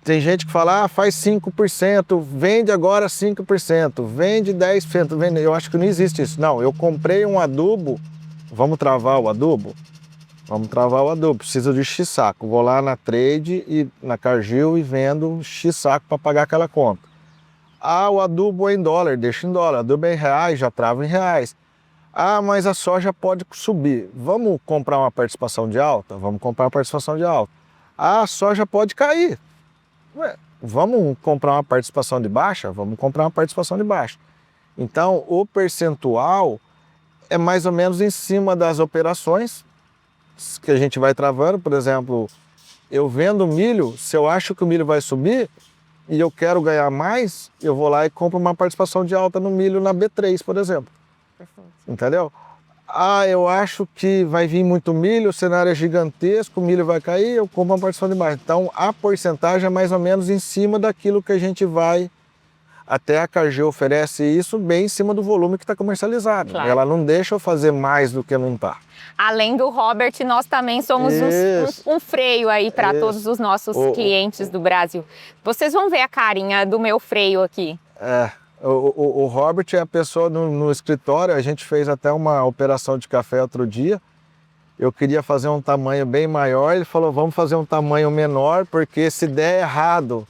Tem gente que fala, faz 5%, vende agora 5%, vende 10%, vende... Eu acho que não existe isso. Não, eu comprei um adubo, vamos travar o adubo? Vamos travar o adubo, preciso de X saco. Vou lá na Trade e na Cargill e vendo X saco para pagar aquela conta. O adubo é em dólar, deixa em dólar. Adubo é em reais, já trava em reais. Mas a soja pode subir. Vamos comprar uma participação de alta? Vamos comprar uma participação de alta. A soja pode cair. Vamos comprar uma participação de baixa? Vamos comprar uma participação de baixa. Então, o percentual é mais ou menos em cima das operações que a gente vai travando. Por exemplo, eu vendo milho, se eu acho que o milho vai subir e eu quero ganhar mais, eu vou lá e compro uma participação de alta no milho na B3, por exemplo. Perfeito. Entendeu? Ah, eu acho que vai vir muito milho, o cenário é gigantesco, o milho vai cair, eu compro uma participação de baixo. Então, a porcentagem é mais ou menos em cima daquilo que a gente vai. Até a Cargill oferece isso bem em cima do volume que está comercializado. Claro. Ela não deixa eu fazer mais do que não está. Além do Robert, nós também somos um freio aí para todos os nossos clientes do Brasil. Vocês vão ver a carinha do meu freio aqui. O Robert é a pessoa no escritório. A gente fez até uma operação de café outro dia. Eu queria fazer um tamanho bem maior. Ele falou, vamos fazer um tamanho menor, porque se der errado...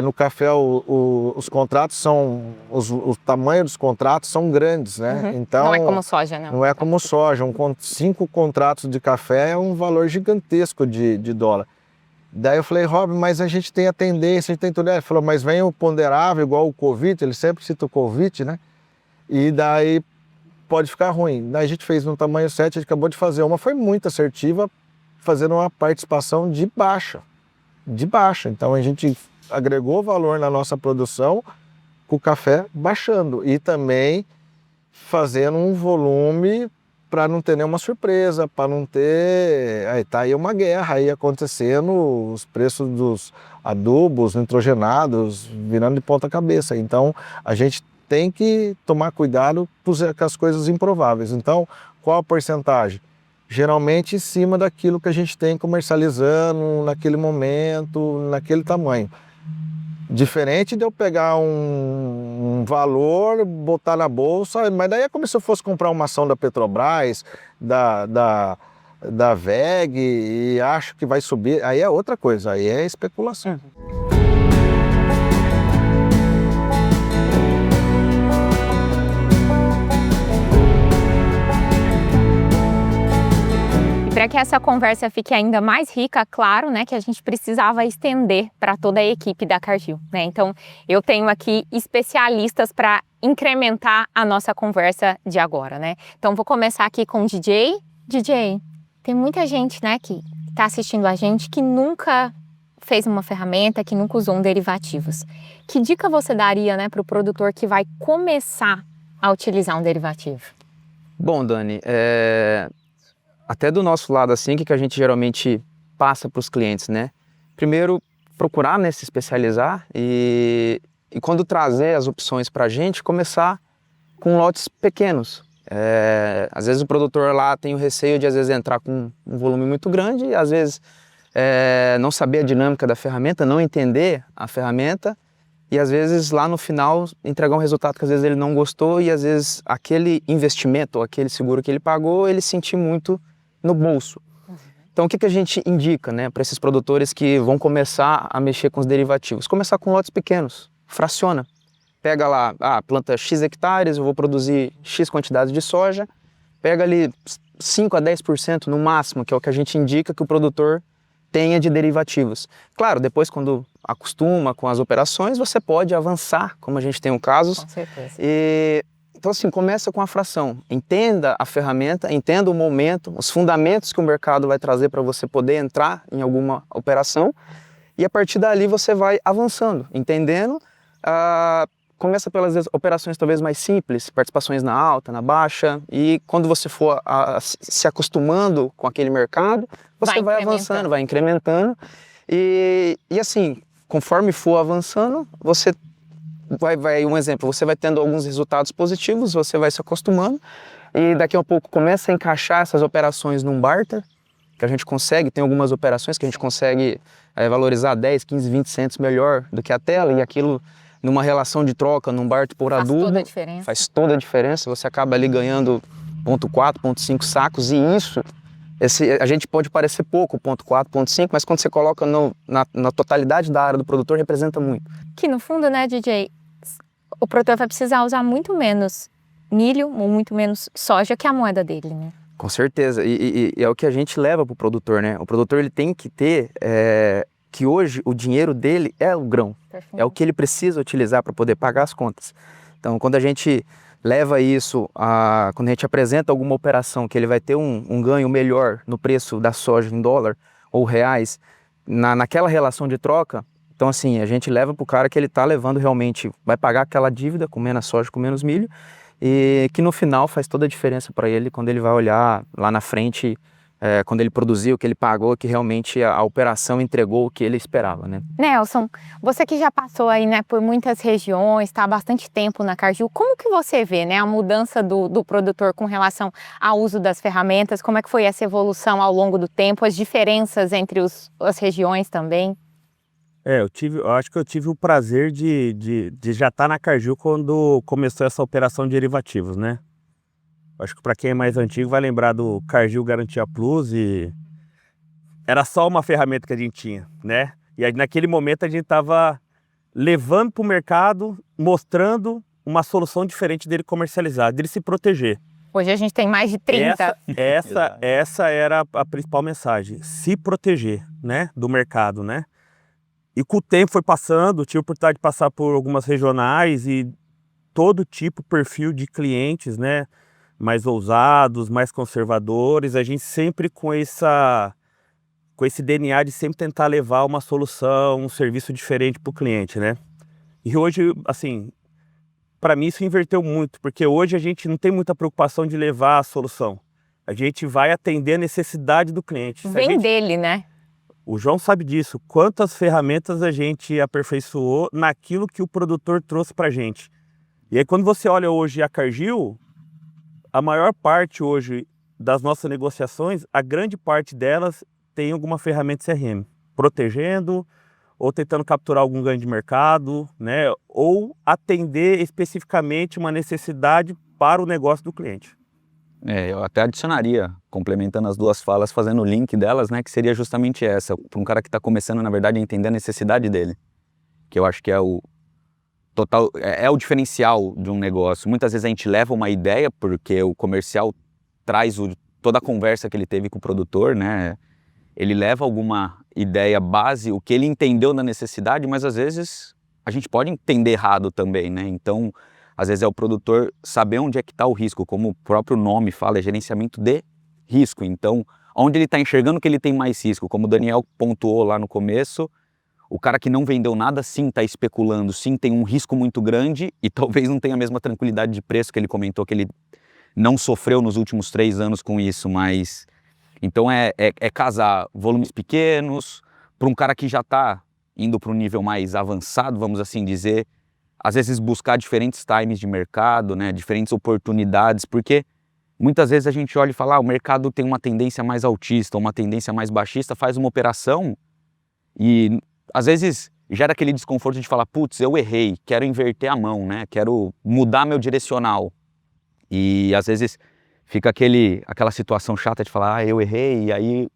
no café os contratos são, o tamanho dos contratos são grandes, né? Então, não é como soja, não. Não é como soja. 5 contratos de café é um valor gigantesco de dólar. Daí eu falei, Rob, mas a gente tem a tendência, a gente tem tudo. Ele falou, mas vem o ponderável, igual o Covid, ele sempre cita o Covid, né? E daí pode ficar ruim. Daí a gente fez no tamanho 7, a gente acabou de fazer uma, foi muito assertiva, fazendo uma participação de baixa. Então a gente agregou valor na nossa produção com o café baixando e também fazendo um volume para não ter nenhuma surpresa, para não ter... Aí tá aí uma guerra aí acontecendo, os preços dos adubos nitrogenados virando de ponta cabeça. Então a gente tem que tomar cuidado com as coisas improváveis. Então, qual a porcentagem? Geralmente em cima daquilo que a gente tem comercializando naquele momento, naquele tamanho. Diferente de eu pegar um valor, botar na bolsa, mas daí é como se eu fosse comprar uma ação da Petrobras, da WEG, e acho que vai subir. Aí é outra coisa, aí é especulação. Para que essa conversa fique ainda mais rica, claro, né, que a gente precisava estender para toda a equipe da Cargill, né? Então, eu tenho aqui especialistas para incrementar a nossa conversa de agora, né? Então, vou começar aqui com o DJ. DJ, tem muita gente, né, que está assistindo a gente que nunca fez uma ferramenta, que nunca usou um derivativos. Que dica você daria, né, para o produtor que vai começar a utilizar um derivativo? Bom, Dani, até do nosso lado, assim, que a gente geralmente passa para os clientes, né? Primeiro, procurar, né, se especializar e quando trazer as opções para a gente, começar com lotes pequenos. Às vezes o produtor lá tem o receio de, às vezes, entrar com um volume muito grande e, às vezes, não saber a dinâmica da ferramenta, não entender a ferramenta e, às vezes, lá no final, entregar um resultado que, às vezes, ele não gostou e, às vezes, aquele investimento ou aquele seguro que ele pagou, ele sentir muito no bolso. Então, o que a gente indica, né, para esses produtores que vão começar a mexer com os derivativos? Começar com lotes pequenos, fraciona. Pega lá, planta X hectares, eu vou produzir X quantidade de soja, pega ali 5 a 10% no máximo, que é o que a gente indica que o produtor tenha de derivativos. Claro, depois quando acostuma com as operações, você pode avançar, como a gente tem casos. Com certeza. Então, assim, começa com a fração. Entenda a ferramenta, entenda o momento, os fundamentos que o mercado vai trazer para você poder entrar em alguma operação e a partir dali você vai avançando, entendendo. Começa pelas operações talvez mais simples, participações na alta, na baixa, e quando você for se acostumando com aquele mercado, você vai avançando, vai incrementando. E assim, conforme for avançando, você um exemplo, você vai tendo alguns resultados positivos, você vai se acostumando e daqui a pouco começa a encaixar essas operações num barter, que a gente consegue, tem algumas operações que a gente consegue valorizar 10, 15, 20 centos melhor do que a tela e aquilo numa relação de troca, num barter por adubo, faz toda a diferença. Faz toda a diferença, você acaba ali ganhando 0,4, 0,5 sacos e isso, a gente pode parecer pouco, 0,4, 0,5, mas quando você coloca na totalidade da área do produtor, representa muito. Que no fundo, né, DJ, o produtor vai precisar usar muito menos milho ou muito menos soja que a moeda dele, né? Com certeza, e é o que a gente leva para o produtor, né? O produtor ele tem que ter que hoje o dinheiro dele é o grão, é o que ele precisa utilizar para poder pagar as contas. Então, quando a gente leva isso a... Quando a gente apresenta alguma operação que ele vai ter um ganho melhor no preço da soja em dólar ou reais, naquela relação de troca, então assim, a gente leva para o cara que ele está levando realmente, vai pagar aquela dívida com menos soja, com menos milho, e que no final faz toda a diferença para ele quando ele vai olhar lá na frente, quando ele produziu, o que ele pagou, que realmente a operação entregou o que ele esperava, né? Nelson, você que já passou aí, né, por muitas regiões, está há bastante tempo na Cargill, como que você vê, né, a mudança do produtor com relação ao uso das ferramentas? Como é que foi essa evolução ao longo do tempo, as diferenças entre as regiões também? Eu acho que eu tive o prazer de já estar na Cargill quando começou essa operação de derivativos, né? Acho que para quem é mais antigo vai lembrar do Cargill Garantia Plus e era só uma ferramenta que a gente tinha, né? E aí, naquele momento a gente estava levando para o mercado, mostrando uma solução diferente dele comercializar, dele se proteger. Hoje a gente tem mais de 30. Essa era a principal mensagem, se proteger, né, do mercado, né? E com o tempo foi passando, tive a oportunidade de passar por algumas regionais e todo tipo, perfil de clientes, né? Mais ousados, mais conservadores, a gente sempre com esse DNA de sempre tentar levar uma solução, um serviço diferente para o cliente, né? E hoje, assim, para mim isso inverteu muito, porque hoje a gente não tem muita preocupação de levar a solução. A gente vai atender a necessidade do cliente. Vem dele, né? O João sabe disso, quantas ferramentas a gente aperfeiçoou naquilo que o produtor trouxe para a gente. E aí quando você olha hoje a Cargill, a maior parte hoje das nossas negociações, a grande parte delas tem alguma ferramenta CRM, protegendo ou tentando capturar algum ganho de mercado, né? Ou atender especificamente uma necessidade para o negócio do cliente. Eu até adicionaria, complementando as duas falas, fazendo o link delas, né? Que seria justamente essa, para um cara que está começando, na verdade, a entender a necessidade dele. Que eu acho que é o diferencial de um negócio. Muitas vezes a gente leva uma ideia, porque o comercial traz toda a conversa que ele teve com o produtor, né? Ele leva alguma ideia base, o que ele entendeu na necessidade, mas às vezes a gente pode entender errado também, né? Então, às vezes é o produtor saber onde é que está o risco, como o próprio nome fala, é gerenciamento de risco. Então, onde ele está enxergando que ele tem mais risco, como o Daniel pontuou lá no começo, o cara que não vendeu nada, sim, está especulando, sim, tem um risco muito grande e talvez não tenha a mesma tranquilidade de preço que ele comentou, que ele não sofreu nos últimos 3 anos com isso, mas... Então é casar volumes pequenos, para um cara que já está indo para um nível mais avançado, vamos assim dizer, às vezes buscar diferentes times de mercado, né, diferentes oportunidades, porque muitas vezes a gente olha e fala, o mercado tem uma tendência mais altista, uma tendência mais baixista, faz uma operação e... Às vezes gera aquele desconforto de falar, putz, eu errei, quero inverter a mão, né? Quero mudar meu direcional. E às vezes fica aquela situação chata de falar, eu errei, e aí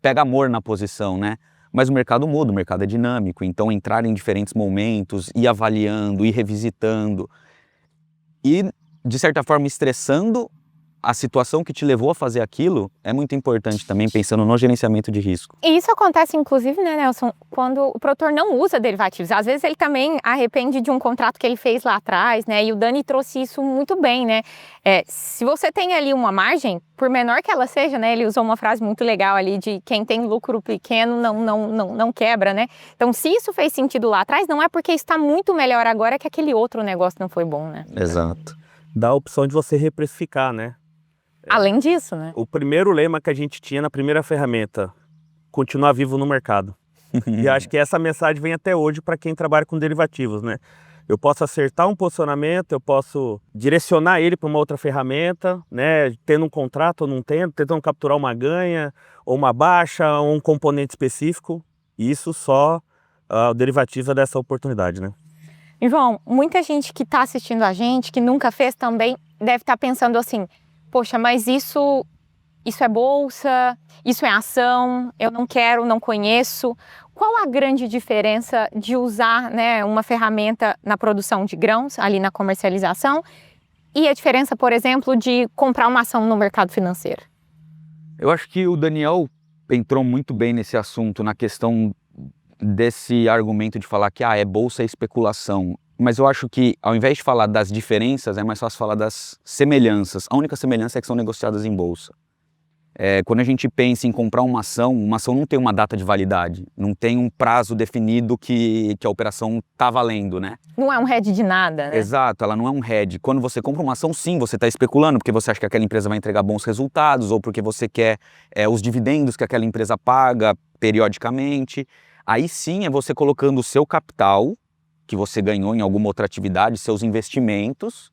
pega amor na posição, né? Mas o mercado muda, o mercado é dinâmico, então entrar em diferentes momentos, ir avaliando, ir revisitando e, de certa forma, estressando a situação que te levou a fazer aquilo é muito importante também, pensando no gerenciamento de risco. E isso acontece, inclusive, né, Nelson, quando o produtor não usa derivativos. Às vezes ele também arrepende de um contrato que ele fez lá atrás, né? E o Dani trouxe isso muito bem, né? Se você tem ali uma margem, por menor que ela seja, né? Ele usou uma frase muito legal ali de quem tem lucro pequeno não quebra, né? Então, se isso fez sentido lá atrás, não é porque isso está muito melhor agora que aquele outro negócio não foi bom, né? Exato. Dá a opção de você reprecificar, né? Além disso, né? O primeiro lema que a gente tinha na primeira ferramenta, continuar vivo no mercado. E acho que essa mensagem vem até hoje para quem trabalha com derivativos, né? Eu posso acertar um posicionamento, eu posso direcionar ele para uma outra ferramenta, né? Tendo um contrato ou não tentando capturar uma ganha, ou uma baixa, ou um componente específico. Isso só o derivativo dessa oportunidade, né? João, muita gente que está assistindo a gente, que nunca fez também, deve estar pensando assim, poxa, mas isso é bolsa, isso é ação, eu não quero, não conheço. Qual a grande diferença de usar, né, uma ferramenta na produção de grãos, ali na comercialização, e a diferença, por exemplo, de comprar uma ação no mercado financeiro? Eu acho que o Daniel entrou muito bem nesse assunto, na questão desse argumento de falar que é bolsa e especulação. mas eu acho que ao invés de falar das diferenças, é mais fácil falar das semelhanças. A única semelhança é que são negociadas em bolsa. Quando a gente pensa em comprar uma ação não tem uma data de validade, não tem um prazo definido que a operação está valendo, né? Não é um hedge de nada, né? Exato, ela não é um hedge. Quando você compra uma ação, sim, você está especulando porque você acha que aquela empresa vai entregar bons resultados ou porque você quer os dividendos que aquela empresa paga periodicamente. Aí sim é você colocando o seu capital, que você ganhou em alguma outra atividade, seus investimentos,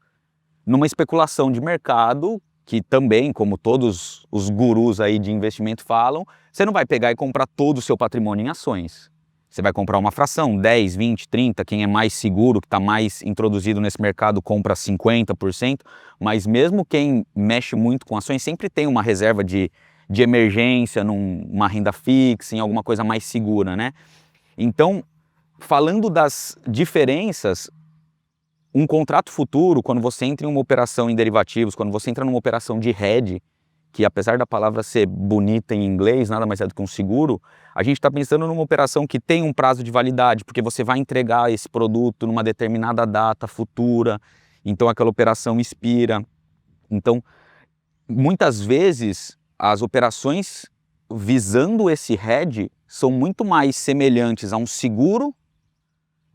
numa especulação de mercado, que também, como todos os gurus aí de investimento falam, você não vai pegar e comprar todo o seu patrimônio em ações. Você vai comprar uma fração, 10, 20, 30, quem é mais seguro, que está mais introduzido nesse mercado, compra 50%, mas mesmo quem mexe muito com ações sempre tem uma reserva de emergência, numa renda fixa, em alguma coisa mais segura, né? Então, falando das diferenças, um contrato futuro, quando você entra em uma operação em derivativos, quando você entra numa operação de hedge, que apesar da palavra ser bonita em inglês, nada mais é do que um seguro, a gente está pensando numa operação que tem um prazo de validade, porque você vai entregar esse produto numa determinada data futura, então aquela operação expira. Então, muitas vezes, as operações visando esse hedge são muito mais semelhantes a um seguro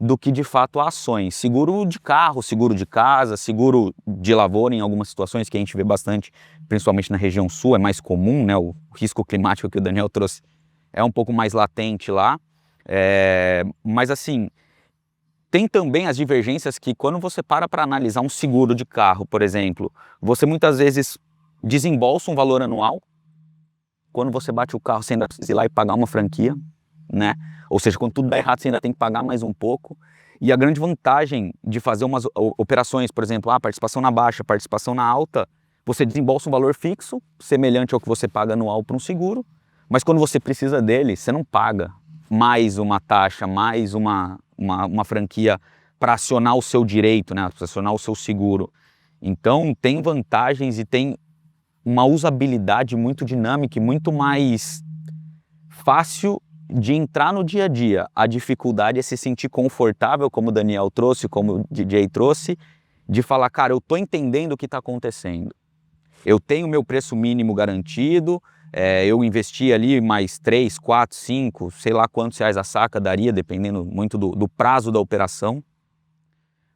do que de fato a ações. Seguro de carro, seguro de casa, seguro de lavoura em algumas situações que a gente vê bastante, principalmente na região sul, é mais comum, né? O risco climático que o Daniel trouxe é um pouco mais latente lá. Mas assim, tem também as divergências que quando você para analisar um seguro de carro, por exemplo, você muitas vezes desembolsa um valor anual. Quando você bate o carro, você ainda precisa ir lá e pagar uma franquia, né? Ou seja, quando tudo dá errado, você ainda tem que pagar mais um pouco. E a grande vantagem de fazer umas operações, por exemplo, participação na baixa, participação na alta, você desembolsa um valor fixo, semelhante ao que você paga anual para um seguro, mas quando você precisa dele, você não paga mais uma taxa, mais uma franquia para acionar o seu direito, né? Para acionar o seu seguro. Então, tem vantagens e tem uma usabilidade muito dinâmica e muito mais fácil de entrar no dia a dia. A dificuldade é se sentir confortável, como o Daniel trouxe, como o DJ trouxe, de falar, cara, eu estou entendendo o que está acontecendo. Eu tenho meu preço mínimo garantido, eu investi ali mais 3, 4, 5, sei lá quantos reais a saca daria, dependendo muito do prazo da operação.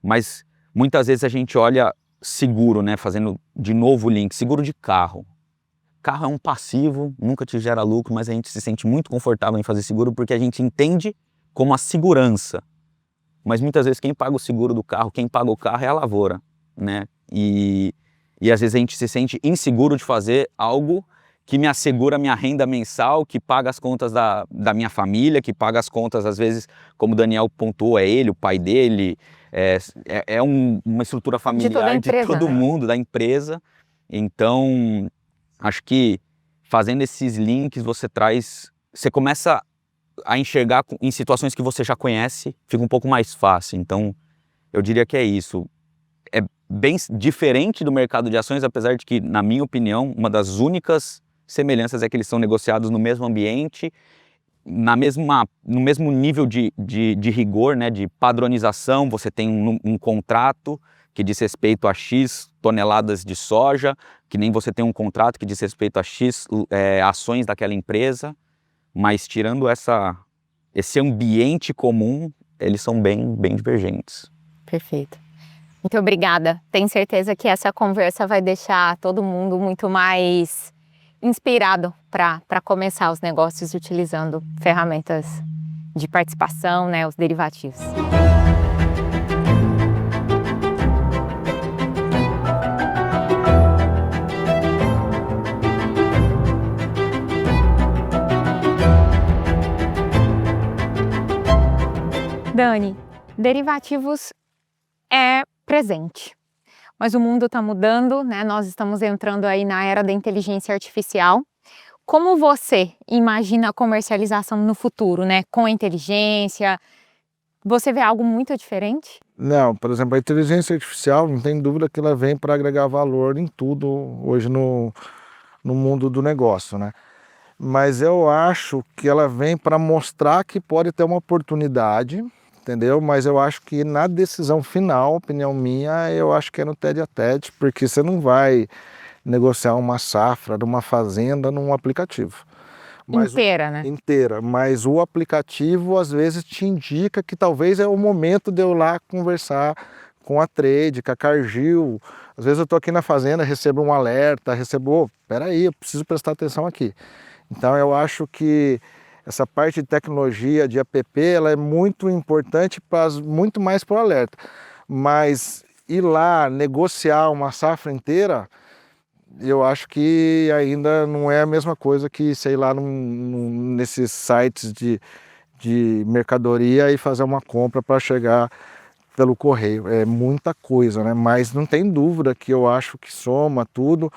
Mas muitas vezes a gente olha seguro, né, fazendo de novo o link, seguro de carro. Carro é um passivo, nunca te gera lucro, mas a gente se sente muito confortável em fazer seguro porque a gente entende como a segurança. Mas muitas vezes quem paga o seguro do carro, quem paga o carro é a lavoura, né? E às vezes a gente se sente inseguro de fazer algo que me assegura a minha renda mensal, que paga as contas da minha família, que paga as contas, às vezes, como o Daniel pontuou, é ele, o pai dele, uma estrutura familiar de todo mundo, da empresa. Então, acho que fazendo esses links você começa a enxergar em situações que você já conhece, fica um pouco mais fácil. Então, eu diria que é isso. É bem diferente do mercado de ações, apesar de que, na minha opinião, uma das únicas semelhanças é que eles são negociados no mesmo ambiente, no mesmo nível de rigor, né, de padronização. Você tem um contrato que diz respeito a X toneladas de soja, que nem você tem um contrato que diz respeito a X ações daquela empresa, mas tirando esse ambiente comum, eles são bem divergentes. Perfeito. Muito obrigada. Tenho certeza que essa conversa vai deixar todo mundo muito mais inspirado para começar os negócios utilizando ferramentas de participação, né, os derivativos. Dani, derivativos é presente, mas o mundo está mudando, né? Nós estamos entrando aí na era da inteligência artificial. Como você imagina a comercialização no futuro, né? Com a inteligência, você vê algo muito diferente? Não, por exemplo, a inteligência artificial, não tem dúvida que ela vem para agregar valor em tudo hoje no mundo do negócio, né? Mas eu acho que ela vem para mostrar que pode ter uma oportunidade entendeu? Mas eu acho que na decisão final, opinião minha, eu acho que é no tete a tete, porque você não vai negociar uma safra de uma fazenda num aplicativo. Inteira, né? Inteira, mas o aplicativo às vezes te indica que talvez é o momento de eu lá conversar com a trade, com a Cargill. Às vezes eu estou aqui na fazenda, recebo um alerta, peraí, eu preciso prestar atenção aqui. Então eu acho que essa parte de tecnologia, de app, ela é muito importante, muito mais para o alerta. Mas ir lá negociar uma safra inteira, eu acho que ainda não é a mesma coisa que, sei lá, nesses sites de mercadoria e fazer uma compra para chegar pelo correio. É muita coisa, né? Mas não tem dúvida que eu acho que soma tudo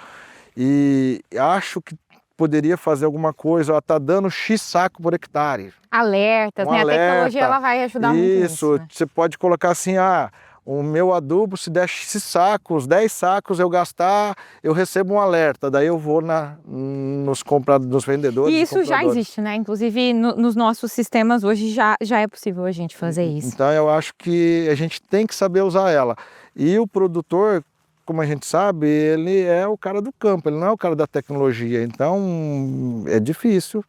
e acho que poderia fazer alguma coisa, ó, tá dando X saco por hectare. Alertas, né? Alerta. A tecnologia ela vai ajudar muito nisso, né? Você pode colocar assim, o meu adubo, se der X sacos, 10 sacos eu gastar, eu recebo um alerta, daí eu vou nos vendedores. E isso já existe, né? Inclusive nos nossos sistemas hoje já é possível a gente fazer isso. Então eu acho que a gente tem que saber usar ela. E o produtor, como a gente sabe, ele é o cara do campo, ele não é o cara da tecnologia, então é difícil.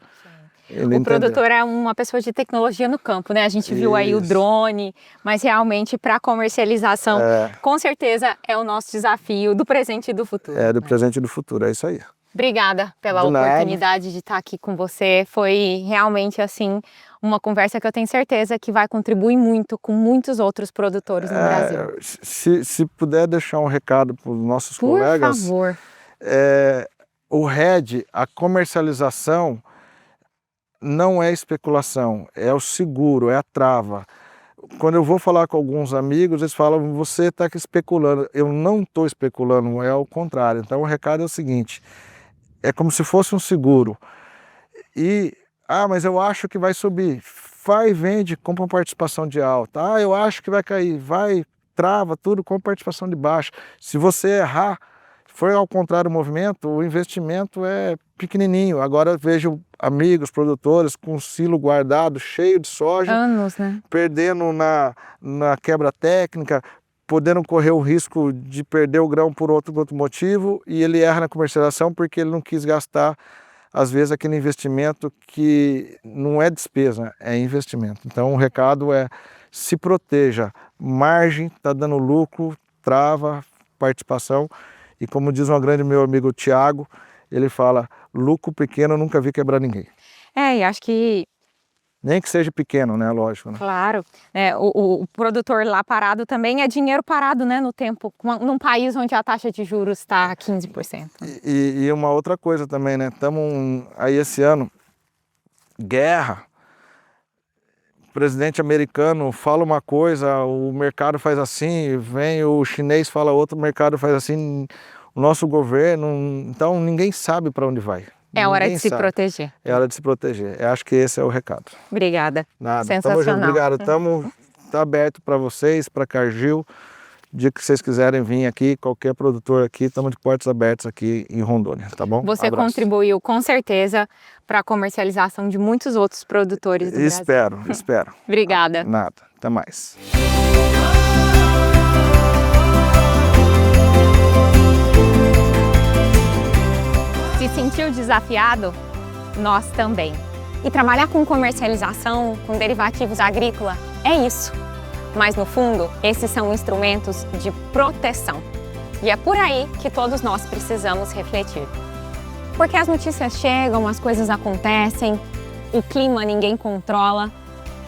O produtor é uma pessoa de tecnologia no campo, né? A gente viu aí o drone, mas realmente para comercialização, com certeza é o nosso desafio do presente e do futuro. É, do presente e do futuro, é isso aí. Obrigada pela oportunidade de estar aqui com você. Foi realmente, assim, uma conversa que eu tenho certeza que vai contribuir muito com muitos outros produtores no Brasil. Se puder deixar um recado para os nossos colegas. Por favor. O RED, a comercialização, não é especulação, é o seguro, é a trava. Quando eu vou falar com alguns amigos, eles falam, você está especulando. Eu não estou especulando, é ao contrário. Então o recado é o seguinte, é como se fosse um seguro. Mas eu acho que vai subir. Vai, vende, compra uma participação de alta. Eu acho que vai cair, vai, trava tudo com participação de baixa. Se você errar, for ao contrário o movimento, o investimento é pequenininho. Agora eu vejo amigos, produtores com silo guardado, cheio de soja. Anos, né? Perdendo na quebra técnica, podendo correr o risco de perder o grão por outro motivo, e ele erra na comercialização porque ele não quis gastar, às vezes, aquele investimento que não é despesa, é investimento. Então o recado é, se proteja, margem, está dando lucro, trava, participação, e como diz um grande meu amigo Tiago, ele fala, lucro pequeno eu nunca vi quebrar ninguém. E acho que... Nem que seja pequeno, né? Lógico. Né? Claro. O produtor lá parado também é dinheiro parado, né? No tempo, num país onde a taxa de juros está a 15%. E uma outra coisa também, né? Estamos aí esse ano, guerra. O presidente americano fala uma coisa, o mercado faz assim, vem o chinês fala outra, o mercado faz assim, o nosso governo, então ninguém sabe para onde vai. É hora de se proteger. É hora de se proteger. Eu acho que esse é o recado. Obrigada. Nada. Sensacional. Tamo junto. Obrigado. Tá aberto para vocês, para Cargill. O dia que vocês quiserem vir aqui, qualquer produtor aqui, estamos de portas abertas aqui em Rondônia, tá bom? Você contribuiu com certeza para a comercialização de muitos outros produtores do Brasil. Espero. Obrigada. Nada. Até mais. Se sentiu desafiado? Nós também. E trabalhar com comercialização, com derivativos agrícolas, é isso. Mas no fundo, esses são instrumentos de proteção. E é por aí que todos nós precisamos refletir. Porque as notícias chegam, as coisas acontecem, o clima ninguém controla,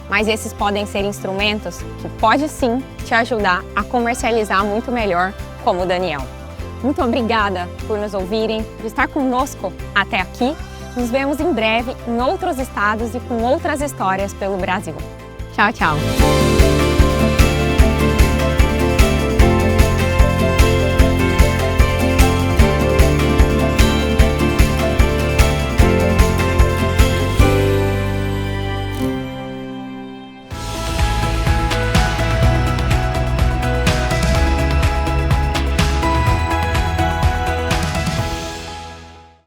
mas esses podem ser instrumentos que pode sim te ajudar a comercializar muito melhor, como o Daniel. Muito obrigada por nos ouvirem, por estar conosco até aqui. Nos vemos em breve em outros estados e com outras histórias pelo Brasil. Tchau, tchau!